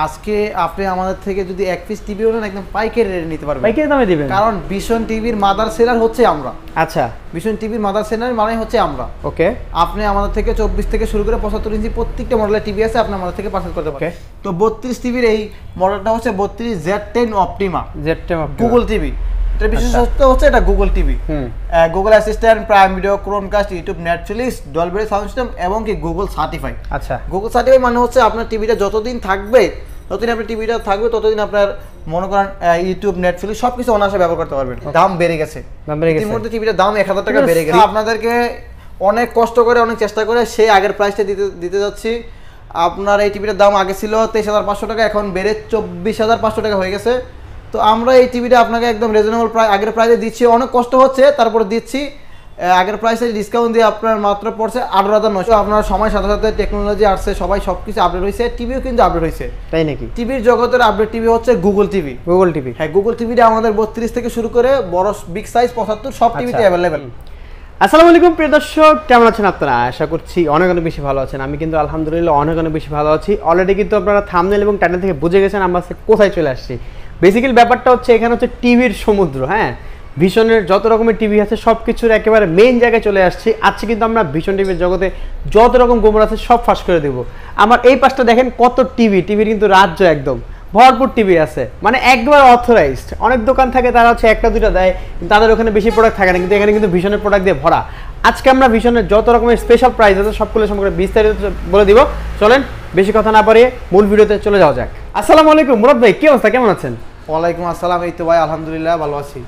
আজকে আপনি আমাদের থেকে যদি এক পিস টিভিও নেন একদম পাইকারি রেটে নিতে পারবেন। পাইকারি দামে দিবেন? কারণ ভিশন টিভির মাদার সেলার হচ্ছে আমরা। আচ্ছা, ভিশন টিভির মাদার সেলার মানে হচ্ছে আমরা। ওকে। আপনি আমাদের থেকে 24 থেকে শুরু করে 75 ইঞ্চি প্রত্যেকটা মডেলের টিভি আছে, আপনি আমাদের থেকে পারচেজ করতে পারেন। তো 32 টিভির এই মডেলটা হচ্ছে 32 Z10 Optima. Z10 Optima Google TV. এটা বিশেষত্ব হচ্ছে এটা Google TV. Google assistant, prime video, Chromecast, YouTube, Netflix, Dolby sound system এবং কি গুগল সার্টিফাই। আচ্ছা, গুগল সার্টিফাই মানে হচ্ছে আপনার টিভিটা যতদিন থাকবে ততদিন আপনার টিভিটা থাকবে, ততদিন আপনার মনে করেন ইউটিউব, নেটফ্লিক্স সবকিছু অনায়াসে ব্যবহার করতে পারবেন। দাম বেড়ে গেছে, ইতিমধ্যে টিভিটার দাম 1000 টাকা বেড়ে গেছে। আপনাদেরকে অনেক কষ্ট করে অনেক চেষ্টা করে সেই আগের প্রাইসটা দিতে যাচ্ছি। আপনার এই টিভিটার দাম আগে ছিল 23,500 টাকা, এখন বেড়ে 24,500 টাকা হয়ে গেছে। তো আমরা এই টিভিটা আপনাকে একদম রিজনেবল প্রাইস আগের প্রাইসে দিচ্ছি। অনেক কষ্ট হচ্ছে তারপরে দিচ্ছি। আগের প্রাইসে ডিসকাউন্ট দিয়ে আপনার মাত্র পড়ছে 18,900। আপনার সময়ের সাথে সাথে টেকনোলজি আসছে, সবাই সবকিছু আপডেট হয়েছে, টিভিও কিন্তু আপডেট হয়েছে। তাই নাকি? টিভির জগতের আপডেট টিভি হচ্ছে গুগল টিভি। গুগল টিভি, হ্যাঁ, গুগল টিভিটা আমাদের 32 থেকে শুরু করে বড় বিগ সাইজ 75 সব টিভিতে অ্যাভেলেবেল। আসসালামু আলাইকুম প্রিয় দর্শক, কেমন আছেন আপনারা? আশা করছি অনেক অনেক বেশি ভালো আছেন। আমি কিন্তু আলহামদুলিল্লাহ অনেক অনেক বেশি ভালো আছি। অলরেডি কিন্তু আপনারা থাম্বনেল এবং টাইটেল থেকে বুঝে গেছেন আমরা কোথায় চলে আসছি। বেসিক্যালি ব্যাপারটা হচ্ছে এখানে হচ্ছে টিভির সমুদ্র। হ্যাঁ, ভিশনের যত রকমের টিভি আছে সব কিছুর একেবারে মেইন জায়গায় চলে আসছি। আজকে কিন্তু আমরা ভিশন টিভির জগতে যত রকম গোমর আছে সব ফাঁস করে দেবো। আমার এই পাশটা দেখেন কত টিভির কিন্তু রাজ্য একদম ভরপুর টিভি আছে, মানে একবার অথরাইজড। অনেক দোকান থাকে তারা হচ্ছে একটা দুইটা দেয়, তাদের ওখানে বেশি প্রোডাক্ট থাকে না, কিন্তু এখানে কিন্তু ভিশনের প্রোডাক্ট দিয়ে ভরা। আজকে আমরা ভিশনের যত রকমের স্পেশাল প্রাইস আছে সবগুলো সম্পর্কে বিস্তারিত বলে দিব। চলেন বেশি কথা না বাড়িয়ে মূল ভিডিওতে চলে যাওয়া যাক। আসসালামু আলাইকুম মুরাদ ভাই, কি অবস্থা, কেমন আছেন? ওয়ালাইকুম আসসালাম। এই তো ভাই আলহামদুলিল্লাহ ভালো আছি।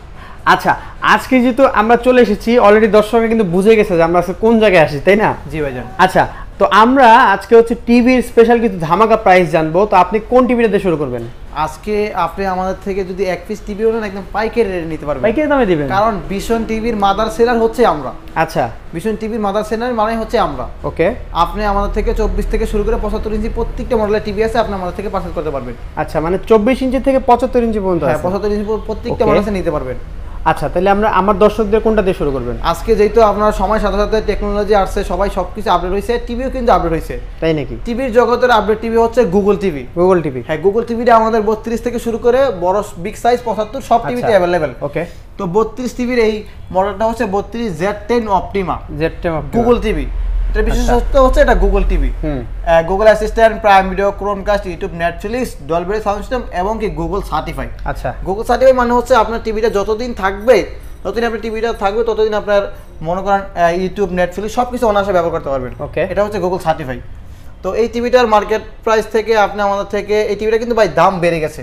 আচ্ছা, আজকে যেহেতু আমরা চলে এসেছি অলরেডি দর্শকরা কিন্তু বুঝে গেছে যে আমরা আজকে কোন জায়গায় আসি, তাই না? জি ভাইজান। আচ্ছা, তো আমরা আজকে হচ্ছে টিভির স্পেশাল কিছু ধামাকা প্রাইস জানবো। তো আপনি কোন টিভিটা দিয়ে শুরু করবেন? আজকে আপনি আমাদের থেকে যদি এক পিস টিভিও নেন একদম পাইকারি রেটে নিতে পারবেন। পাইকারি দামে দিবেন? কারণ ভিশন টিভির মাদার সেলার হচ্ছে আমরা। আচ্ছা, ভিশন টিভির মাদার সেলার মানে হচ্ছে আমরা। ওকে। আপনি আমাদের থেকে 24 থেকে শুরু করে 75 ইঞ্চি প্রত্যেকটা মডেলের টিভি আছে, আপনি আমাদের থেকে পারচেজ করতে পারবেন। আচ্ছা, মানে 24 ইঞ্চি থেকে 75 ইঞ্চি পর্যন্ত? হ্যাঁ, 75 ইঞ্চি প্রত্যেকটা মডেলে নিতে পারবেন। আচ্ছা, তাহলে আমরা আমার দর্শকদের কোনটা দিয়ে শুরু করবেন? আজকে যেহেতু আপনার সময়ের সাথে সাথে টেকনোলজি আসছে, সবাই সবকিছু আপডেট হয়েছে, টিভিও কিন্তু আপডেট হয়েছে। তাই নাকি? টিভির জগতের আপডেট টিভি হচ্ছে গুগল টিভি। গুগল টিভি, হ্যাঁ, গুগল টিভিটা আমাদের 32 থেকে শুরু করে বড় বিগ সাইজ 75 সব টিভিতে অ্যাভেলেবেল। ওকে। তো 32 টিভির এই মডেলটা হচ্ছে 32 Z10 Optima. Z10 Optima Google TV. এটা বিশেষত্ব হচ্ছে এটা Google TV. Google assistant, prime video, Chromecast, YouTube, Netflix, Dolby sound system এবং কি গুগল সার্টিফাই। আচ্ছা, গুগল সার্টিফাই মানে হচ্ছে আপনার টিভিটা যতদিন থাকবে ততদিন আপনার টিভিটা থাকবে, ততদিন আপনার মনে করেন ইউটিউব, নেটফ্লিক্স সবকিছু অনায়াসে ব্যবহার করতে পারবেন। ওকে। এটা হচ্ছে গুগল সার্টিফাই। তো এই টিভিটার মার্কেট প্রাইস থেকে আপনি আমাদের থেকে এই টিভিটা কিন্তু ভাই দাম বেড়ে গেছে।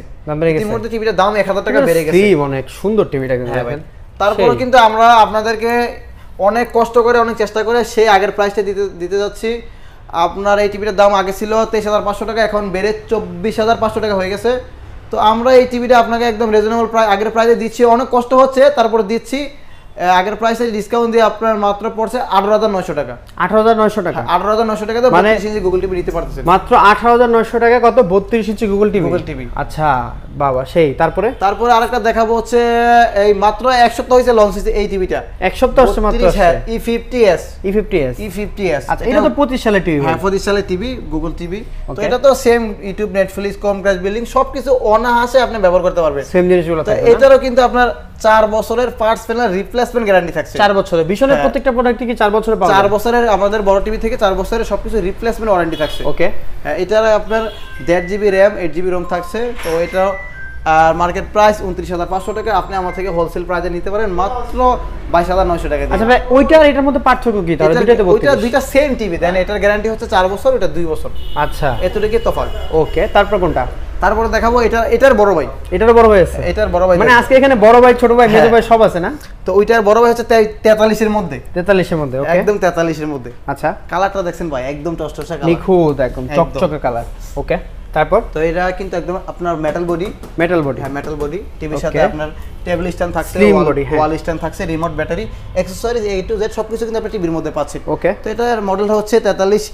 ইতিমধ্যে টিভিটার দাম 1000 টাকা বেড়ে গেছে। অনেক সুন্দর টিভিটা কিন্তু দেখেন। তারপরে কিন্তু আমরা আপনাদেরকে অনেক কষ্ট করে অনেক চেষ্টা করে সেই আগের প্রাইসটা দিতে যাচ্ছি। আপনার এই টিভিটার দাম আগে ছিল 23,500 টাকা, এখন বেড়ে 24,500 টাকা হয়ে গেছে। তো আমরা এই টিভিটা আপনাকে একদম রিজনেবল প্রাইস আগের প্রাইসে দিচ্ছি। অনেক কষ্ট হচ্ছে তারপরে দিচ্ছি। আগের প্রাইসে ডিসকাউন্ট দিয়ে আপনার মাত্র পড়ছে 18,900 টাকা। 18,900 টাকা? 18,900 টাকা মানে 32 ইঞ্চি গুগল টিভি নিতে পারতেছেন মাত্র 18,900 টাকা। কত? 32 ইঞ্চি গুগল টিভি। Google TV. আচ্ছা বাবা, সেই। তারপরে আরেকটা দেখাবো হচ্ছে এই মাত্র এক সপ্তাহ হয়েছে লঞ্চ হয়েছে এই টিভিটা। এক সপ্তাহ আসছে মাত্র। হ্যাঁ, E50s। আচ্ছা, এটা তো 25 সালের টিভি। হ্যাঁ, 25 সালের টিভি, গুগল টিভি। তো এটা তো same YouTube, Netflix, Chromecast, billing সবকিছু অনায়াসে আপনি ব্যবহার করতে পারবেন। সেম জিনিসগুলো থাকে। এটারও কিন্তু আপনার 4 বছরের পার্টস প্যানেল রিপ্লেসমেন্ট গ্যারান্টি থাকছে। 4 বছরের ভিশনের প্রত্যেকটা প্রোডাক্টে কি 4 বছরের পাওয়া যায়? 4 বছরের আমাদের বড় টিভি থেকে 4 বছরের সবকিছু রিপ্লেসমেন্ট ওয়ারেন্টি থাকছে। ওকে। হ্যাঁ, এটার আপনার 1.5 GB RAM 8 GB ROM থাকছে। তো এটা মার্কেট প্রাইস 29,500 টাকা। আপনি আমার থেকে হোলসেল প্রাইসে নিতে পারেন মাত্র 22,900 টাকা। আচ্ছা ভাই, ওইটা আর এটার মধ্যে পার্থক্য কি? তাহলে দুটোতে বলতে ওইটা দুইটা সেম টিভি দেন, এটার গ্যারান্টি হচ্ছে 4 বছর, এটা 2 বছর। আচ্ছা, এতটুকুই তফাৎ। ওকে। তারপর কোনটা? তারপরে দেখাবো এটার বড় ভাই। এটারও বড় ভাই আছে? এটার বড় ভাই মানে আজকে এখানে বড় ভাই, ছোট ভাই, মেজো ভাই সব আছে না? তো ওইটার বড় ভাই হচ্ছে 43 এর মধ্যে। 43 এর মধ্যে? ওকে, একদম 43 এর মধ্যে। আচ্ছা, কালারটা দেখছেন ভাই, একদম টসটসা কালার, নিখুঁত একদম চকচকে কালার। ওকে। তারপর তো এটা কিন্তু একদম আপনার মেটাল বডি। হ্যাঁ, মেটাল বডি। টিভির সাথে আপনার টেবিল স্ট্যান্ড থাকছে, ওয়াল স্ট্যান্ড থাকছে, remote battery, accessories A to Z সবকিছু কিন্তু আপনি টিভির মধ্যে পাচ্ছেন। ওকে। তো এটার মডেলটা হচ্ছে 43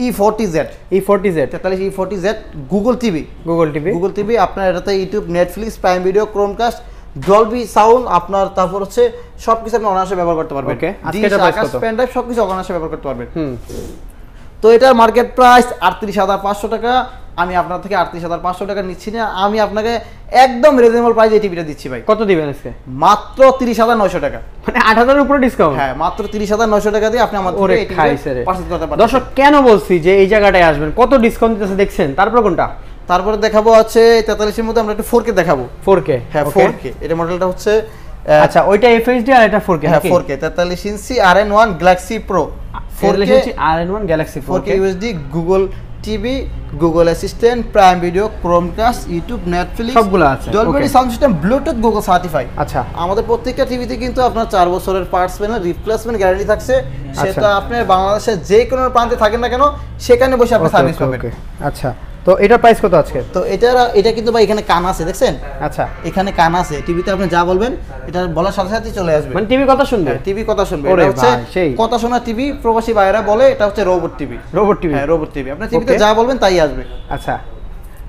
E40Z। 43 E40Z Google TV. আপনার এটাতে YouTube, Netflix, prime video, Chromecast, Dolby sound আপনার, তারপর হচ্ছে সবকিছু আপনি অনায়াসে ব্যবহার করতে পারবেন। ওকে। আজকে এটা প্রাইস কত? পেন ড্রাইভ সবকিছু অনায়াসে ব্যবহার করতে পারবেন। তো এটার মার্কেট প্রাইস 38,500 টাকা। আমি আপনার থেকে 38,500 টাকা নিচ্ছি না, আমি আপনাকে একদম রিজনেবল প্রাইসে এই টিভিটা দিচ্ছি ভাই। কত দিবেন আজকে? মাত্র 30,900 টাকা, মানে 8,000 এর উপরে ডিসকাউন্ট। হ্যাঁ, মাত্র 30,900 টাকা দিয়ে আপনি আমার থেকে এই টিভিটা পারচেজ করতে পারবেন। দর্শক কেন বলছি যে এই জায়গাটায় আসবেন, কত ডিসকাউন্ট দিতেছে দেখছেন। তারপর কোনটা? তারপরে দেখাবো হচ্ছে 43 এর মধ্যে আমরা একটু 4K দেখাবো। 4K, হ্যাঁ 4K, এটা মডেলটা হচ্ছে আচ্ছা ওইটা FHD আর এটা 4K। হ্যাঁ 4K 43 ইঞ্চি RN1 Galaxy Pro 4K RN1 Galaxy Pro 4K UHD, Google TV, Google assistant, prime video, Chromecast, YouTube, Netflix সবগুলো আছে। Dolby sound system, Bluetooth, Google certify. আচ্ছা, আমাদের প্রত্যেকটা টিভিতে কিন্তু আপনার 4 বছরের পার্টস প্যানেল রিপ্লেসমেন্ট গ্যারান্টি থাকছে। সেটা আপনি বাংলাদেশের যে কোনো প্রান্তে থাকেন না কেন সেখানে বসে আপনি সার্ভিস পাবেন। আচ্ছা, তো এটার প্রাইস কত আজকে? তো এটা কিন্তু ভাই এখানে কান আছে দেখছেন। আচ্ছা, এখানে কান আছে, টিভিতে আপনি যা বলবেন এটা বলার সাথে সাথে চলে আসবে। মানে টিভি কথা শুনবে? টিভি কথা শুনবে। এটা হচ্ছে কথা শোনা টিভি, প্রবাসী ভাইরা বলে এটা হচ্ছে রোবট টিভি। Robot TV? হ্যাঁ রোবট টিভি, আপনি টিভিতে যা বলবেন তাই আসবে। আচ্ছা,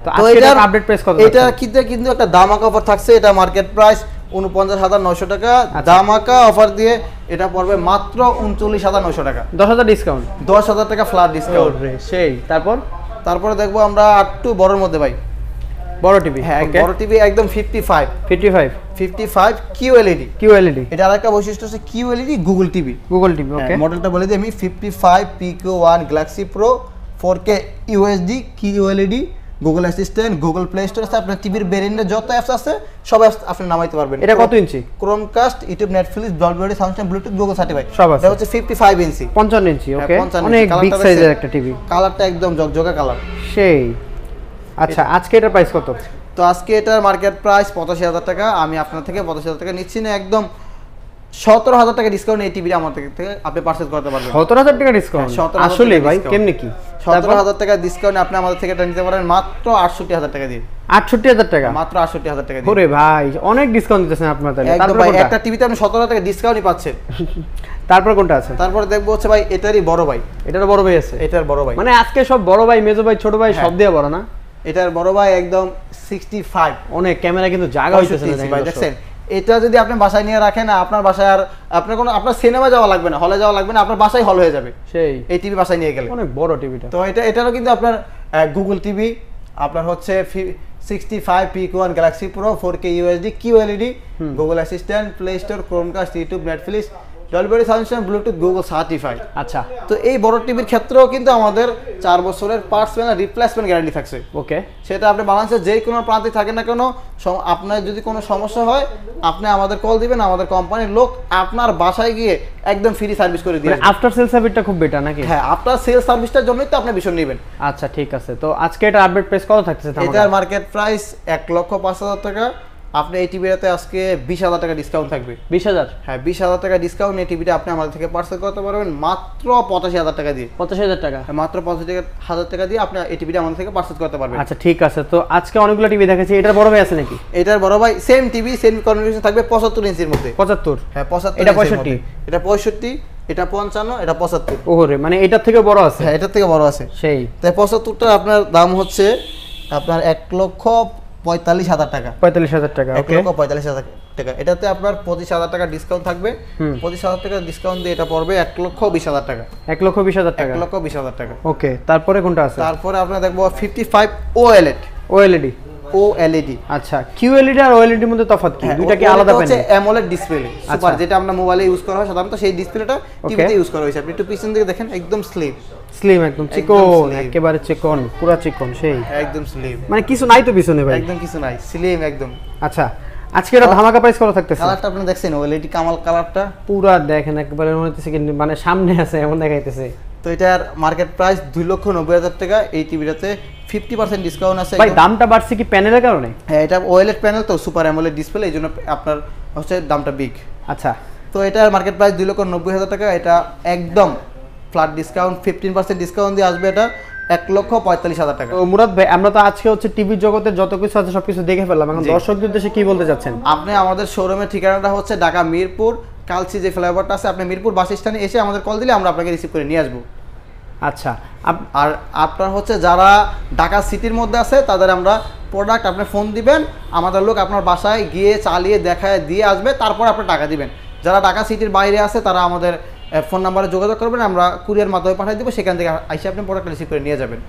তো আজকে এটার আপডেট প্রাইস কত? এটা কিন্তু একটা দামাকা অফার থাকছে। এটা মার্কেট প্রাইস 49,900 টাকা, দামাকা অফার দিয়ে এটা পড়বে মাত্র 39,900 টাকা। 10,000 ডিসকাউন্ট, 10,000 টাকা ফ্ল্যাট ডিসকাউন্ট। সেই তারপরে দেখবো আমরা একটু বড়র মধ্যে ভাই, বড় টিভি। হ্যাঁ বড় টিভি একদম 55 QLED। এটা আরেকটা বৈশিষ্ট্য হচ্ছে QLED গুগল টিভি। ওকে, মডেলটা বলে দিই আমি 55 PQ1 Galaxy Pro 4K UHD QLED, Google assistant, Google play store আছে, আপনার টিভির ভেরিয়েন্টে যত অ্যাপস আছে সব অ্যাপস আপনি নামাইতে পারবেন। এটা কত inch? Chromecast, YouTube, Netflix, Dolby sound system, Bluetooth, Google certify সব আছে। এটা হচ্ছে 55 ইঞ্চি, 55 ইঞ্চি। ওকে, অনেক বিগ সাইজের একটা টিভি। কালারটা একদম জকজকা কালার, সেই। আচ্ছা, আজকে এটার প্রাইস কত? তো আজকে এটার মার্কেট প্রাইস 85,000 টাকা। আমি আপনার থেকে 85,000 টাকা নিচ্ছি না, একদম 17,000 টাকা ডিসকাউন্ট এই টিভিটা আমার থেকে আপনি পারচেজ করতে পারবেন। 17,000 টাকা ডিসকাউন্ট? আসলে ভাই কেমনে কি? 17,000 টাকা ডিসকাউন্ট আপনি আমাদের থেকে এটা নিতে পারেন মাত্র 68,000 টাকা দিয়ে। 68,000 টাকা? মাত্র 68,000 টাকা দিয়ে। ওরে ভাই, অনেক ডিসকাউন্ট দিতেছেন আপনারা তাহলে। তারপর ভাই একটা টিভিতে আপনি 17,000 টাকা ডিসকাউন্টই পাচ্ছেন। তারপর কোনটা আছে? তারপর দেখবো হচ্ছে ভাই এটারই বড় ভাই। এটারও বড় ভাই আছে? এটার বড় ভাই, মানে আজকে সব বড় ভাই, মেজো ভাই, ছোট ভাই সব দিয়ে বড় না? এটার বড় ভাই একদম 65। অনেক ক্যামেরা কিন্তু জায়গা হইতেছে না ভাই, দেখছেন এটা যদি আপনি বাসায় নিয়ে রাখেন, আপনার বাসায় আর আপনার সিনেমা যাওয়া লাগবে না, হলে যাওয়া লাগবে না, আপনার বাসায় হল হয়ে যাবে সেই এই টিভি বাসায় নিয়ে গেলে। অনেক বড় টিভিটা। তো এটারও কিন্তু আপনার গুগল টিভি, আপনার হচ্ছে 65 PQ1 Galaxy Pro 4K UHD QLED, Google assistant, play store, Chromecast, YouTube, Netflix, Dolby sound system, Bluetooth, Google certify. আচ্ছা, তো এই বড় টিভির ক্ষেত্রেও কিন্তু আমাদের 4 বছরের পার্টস প্যানেল রিপ্লেসমেন্ট গ্যারান্টি থাকছে। ওকে, সেটা আপনি বাংলাদেশের যে কোনো প্রান্তে থাকেন না কেন, আপনার যদি কোনো সমস্যা হয় আপনি আমাদের কল দিবেন, আমাদের কোম্পানির লোক আপনার বাসায় গিয়ে একদম ফ্রি সার্ভিস করে দিবে। আফটার সেল সার্ভিসটা খুব বেটার নাকি? হ্যাঁ, আফটার সেল সার্ভিসটার জন্যই তো আপনি ভীষণ নেবেন। আচ্ছা ঠিক আছে, তো আজকে এটা আপডেট প্রাইস কত থাকতেছে? এটার মার্কেট প্রাইস 1,05,000 টাকা। আপনি এই টিভিটাতে আজকে 20,000 টাকা ডিসকাউন্ট থাকবে। 20,000? হ্যাঁ 20,000 টাকা ডিসকাউন্ট এই টিভিটা আপনি আমাদের থেকে পার্সেল করতে পারবেন মাত্র 85,000 টাকা দিয়ে। 85,000 টাকা? হ্যাঁ, মাত্র 85,000 টাকা দিয়ে আপনি এই টিভিটা আমাদের থেকে পার্সেল করতে পারবেন। আচ্ছা ঠিক আছে, তো আজকে অনেকগুলো টিভি দেখাচ্ছি, এটার বড় ভাই আছে নাকি? এটার বড় ভাই সেম টিভি, সেম কনফিগারেশন থাকবে 75 ইঞ্চির মধ্যে। 75? হ্যাঁ 75। এটা 65? এটা 65, এটা 55, এটা 75। ওরে, মানে এটার থেকে বড় আছে? হ্যাঁ এটার থেকে বড় আছে। সেই। তাই 75টা আপনার দাম হচ্ছে আপনার 1,45,000 টাকা। 45,000 টাকা? ওকে, 1,45,000 টাকা। এটাতে আপনার 25,000 টাকা ডিসকাউন্ট থাকবে। 25,000 টাকা ডিসকাউন্ট দিয়ে এটা পড়বে 1,20,000 টাকা। 1,20,000 টাকা? 1,20,000 টাকা। ওকে, তারপরে কোনটা আছে? তারপরে আমরা দেখবো 55 OLED। OLED। আচ্ছা, QLED আর OLED এর মধ্যে তফাৎ কি? দুইটা কি আলাদা প্যানেল? হচ্ছে AMOLED ডিসপ্লে, সুপার, যেটা আমরা মোবাইলে ইউজ করা হয় সাধারণত, সেই ডিসপ্লেটা টিভিতে ইউজ করা হয়েছে। আপনি একটু পিছন দিকে দেখেন, একদম স্লিম, একদম চিকন, একেবারে চিকন, পুরো চিকন, সেই একদম স্লিম, মানে কিছু নাই তো পিছনে ভাই? একদম কিছু নাই, স্লিম একদম। আচ্ছা, আজকে এটা ধামাকা প্রাইস কত থাকতেছে? কালারটা আপনি দেখছেন OLED কামাল কালারটা, পুরো দেখেন একেবারে মনে হচ্ছে কি মানে সামনে আছে এমন দেখাইতেছে। তো এটার মার্কেট প্রাইস 2,90,000 টাকা। এই টিভিটাতে 50% ডিসকাউন্ট আছে। ভাই দামটা বাড়ছে কি প্যানেলের কারণে? হ্যাঁ, এটা OLED প্যানেল তো, সুপার AMOLED ডিসপ্লে, এই জন্য আপনার হচ্ছে দামটা বিগ। আচ্ছা, তো এটার মার্কেট প্রাইস 2,90,000 টাকা। এটা একদম ফ্ল্যাট ডিসকাউন্ট, 15% ডিসকাউন্ট দিয়ে আসবে এটা 1,45,000 টাকা। তো মুরাদ ভাই, আমরা তো আজকে হচ্ছে টিভি জগতের যত কিছু আছে সবকিছু দেখে ফেললাম, এখন দর্শকদের উদ্দেশ্যে কি বলতে চাচ্ছেন? আপনি আমাদের শোরুমের ঠিকানাটা হচ্ছে ঢাকা মিরপুর কালচি যে ফ্লাইওভারটা আছে, আপনি মিরপুর বাস স্ট্যান্ডে এসে আমাদের কল দিলে আমরা আপনাকে রিসিভ করে নিয়ে আসবো। আচ্ছা, আর আপনার হচ্ছে যারা ঢাকা সিটির মধ্যে আছে তাদের আমরা প্রোডাক্ট আপনি ফোন দিবেন, আমাদের লোক আপনার বাসায় গিয়ে চালিয়ে দেখায় দিয়ে আসবে, তারপর আপনি টাকা দিবেন। যারা ঢাকা সিটির বাইরে আছে তারা আমাদের ফোন নাম্বারে যোগাযোগ করবেন, আমরা কুরিয়ার মাধ্যমে পাঠিয়ে দেবো, সেখান থেকে এসে আপনি প্রোডাক্ট রিসিভ করে নিয়ে যাবেন।